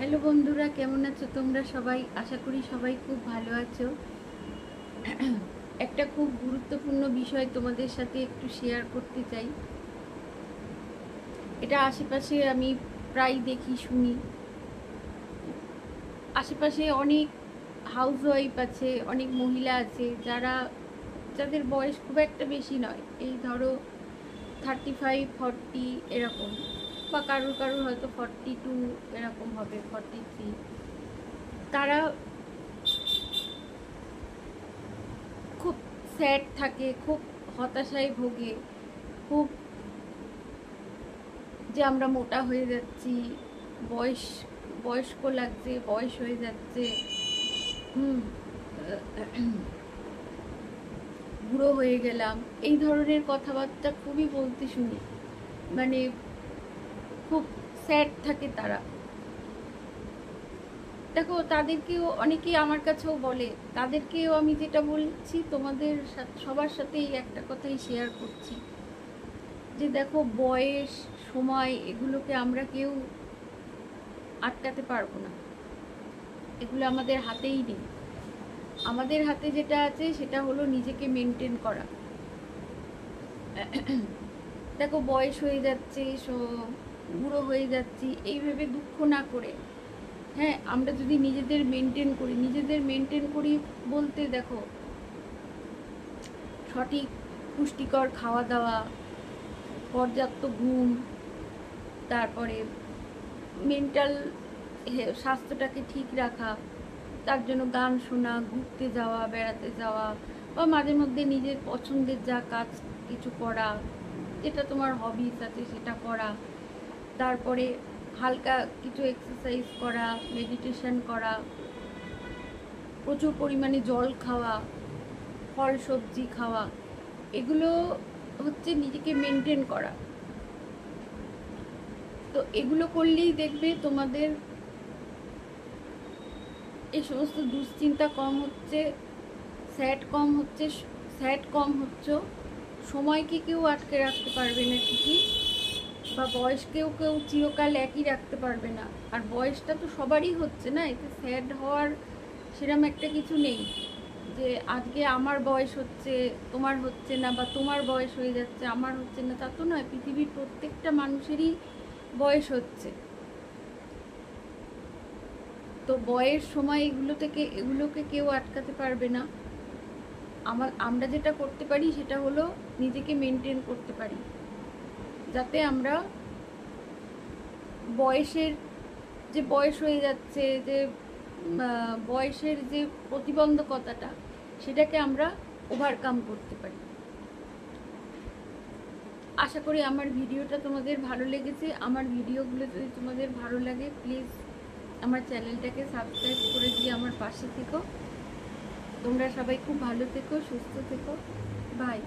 Hello বন্ধুরা, কেমন আছো তোমরা সবাই? আশা করি সবাই খুব ভালো আছো। একটা খুব গুরুত্বপূর্ণ বিষয় তোমাদের সাথে একটু শেয়ার করতে চাই। এটা আশেপাশে আমি প্রায় দেখি শুনি। আশেপাশে অনেক হাউসওয়াইফ আছে, অনেক মহিলা আছে যাদের বয়স খুব একটা বেশি নয়, এই ধরো 35-40 এরকম, বা কারোর কারোর হয়তো 42 এরকম হবে, 43। তারা খুব স্যাড থাকে, খুব হতাশায় ভোগে, খুব যে আমরা মোটা হয়ে যাচ্ছি, বয়স বয়স্ক লাগছে, বয়স হয়ে যাচ্ছে, হুম, বুড়ো হয়ে গেলাম, এই ধরনের কথাবার্তা খুবই বলতে শুনি। মানে খুব স্যাড থাকে তারা। দেখো, তাদেরকেও অনেকেই আমার কাছেও বলে, তাদেরকেও আমি যেটা বলছি তোমাদের সবার সাথেই একটা কথাই শেয়ার করছি, যে দেখো, বয়স, সময়, এগুলোকে আমরা কেউ আটকাতে পারবো না। এগুলো আমাদের হাতেই নেই। আমাদের হাতে যেটা আছে সেটা হলো নিজেকে মেনটেন করা। দেখো, বয়স হয়ে যাচ্ছে, বুড়ো হয়ে যাচ্ছি, এই ভেবে দুঃখ না করে, হ্যাঁ, আমরা যদি নিজেদের মেনটেন করি বলতে, দেখো, সঠিক পুষ্টিকর খাওয়া দাওয়া, পর্যাপ্ত ঘুম, তারপরে মেন্টাল স্বাস্থ্যটাকে ঠিক রাখা, তার জন্য গান শোনা, ঘুরতে যাওয়া, বেড়াতে যাওয়া, বা মাঝে মধ্যে নিজের পছন্দের যা কাজ কিছু করা, যেটা তোমার হবিস আছে সেটা করা, তারপরে হালকা কিছু এক্সারসাইজ করা, মেডিটেশন করা, প্রচুর পরিমাণে জল খাওয়া, ফল সবজি খাওয়া, এগুলো হচ্ছে নিজেকে মেনটেন করা। তো এগুলো করলেই দেখবে তোমাদের এই সমস্ত দুশ্চিন্তা কম হচ্ছে, স্যাড কম হচ্ছে। সময়কে কেউ আটকে রাখতে পারবে না ঠিকই, বা বয়সকেও কেউ চিরকাল একই রাখতে পারবে না। আর বয়সটা তো সবারই হচ্ছে না, এতে স্যাড হওয়ার সেরকম একটা কিছু নেই যে আজকে আমার বয়স হচ্ছে, তোমার হচ্ছে না, বা তোমার বয়স হয়ে যাচ্ছে, আমার হচ্ছে না, তা তো নয়। পৃথিবীর প্রত্যেকটা মানুষেরই বয়স হচ্ছে। তো বয়ের সময় এগুলোকে কেউ আটকাতে পারবে না। আমরা যেটা করতে পারি সেটা হলো নিজেকে মেনটেন করতে পারি, যাতে আমরা বয়সের যে বয়স হয়ে যাচ্ছে, যে বয়সের যে প্রতিবন্ধকতাটা, সেটাকে আমরা ওভারকাম করতে পারি। আশা করি আমার ভিডিওটা তোমাদের ভালো লেগেছে। আমার ভিডিওগুলো যদি তোমাদের ভালো লাগে, প্লিজ আমার চ্যানেলটাকে সাবস্ক্রাইব করে দিয়ে আমার পাশে থেকো। তোমরা সবাই খুব ভালো থেকো, সুস্থ থেকো। বাই।